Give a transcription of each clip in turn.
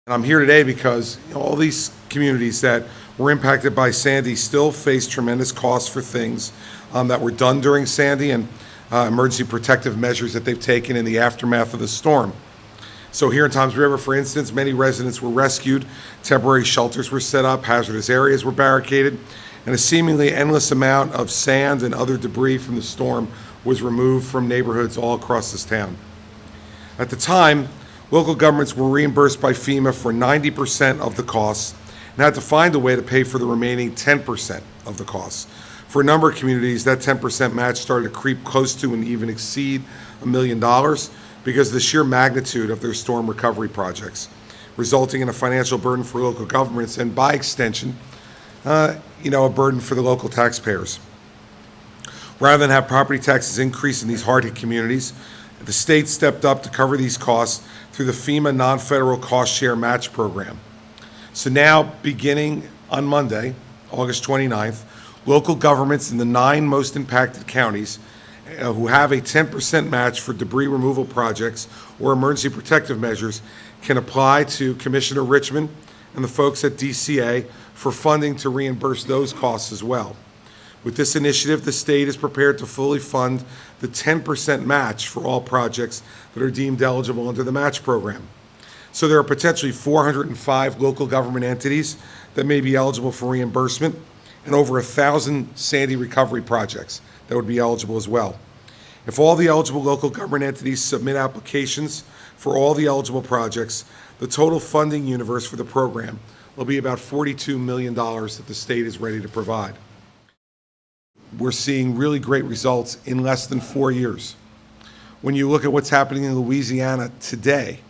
I'm here today because all these communities that were impacted by Sandy still face tremendous costs for things that were done during Sandy and emergency protective measures that they've taken in the aftermath of the storm. So here in Toms River, for instance, many residents were rescued, temporary shelters were set up, hazardous areas were barricaded, and a seemingly endless amount of sand and other debris from the storm was removed from neighborhoods all across this town. At the time, local governments were reimbursed by FEMA for 90% of the costs and had to find a way to pay for the remaining 10% of the costs. For a number of communities, that 10% match started to creep close to and even exceed $1 million because of the sheer magnitude of their storm recovery projects, resulting in a financial burden for local governments and, by extension, a burden for the local taxpayers. Rather than have property taxes increase in these hard-hit communities, the state stepped up to cover these costs through the FEMA non-federal cost share match program. So now, beginning on Monday, August 29th, local governments in the 9 most impacted counties who have a 10% match for debris removal projects or emergency protective measures can apply to Commissioner Richman and the folks at DCA for funding to reimburse those costs as well. With this initiative, the state is prepared to fully fund the 10% match for all projects that are deemed eligible under the match program. So there are potentially 405 local government entities that may be eligible for reimbursement and over 1,000 Sandy recovery projects that would be eligible as well. If all the eligible local government entities submit applications for all the eligible projects, the total funding universe for the program will be about $42 million that the state is ready to provide. We're seeing really great results in less than 4 years. When you look at what's happening in Louisiana today,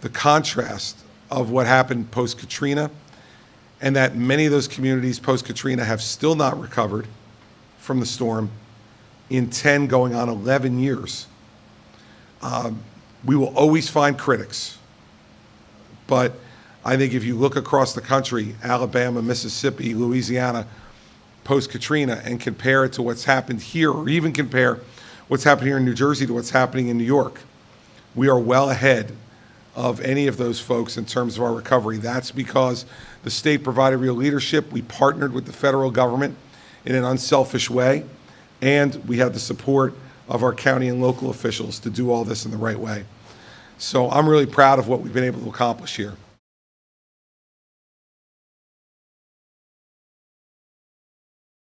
the contrast of what happened post-Katrina and that many of those communities post-Katrina have still not recovered from the storm in 10 going on 11 years. We will always find critics, but I think if you look across the country, Alabama, Mississippi, Louisiana, post-Katrina, and compare it to what's happened here, or even compare what's happened here in New Jersey to what's happening in New York, we are well ahead of any of those folks in terms of our recovery. That's because the state provided real leadership. We partnered with the federal government in an unselfish way, and we had the support of our county and local officials to do all this in the right way. So I'm really proud of what we've been able to accomplish here.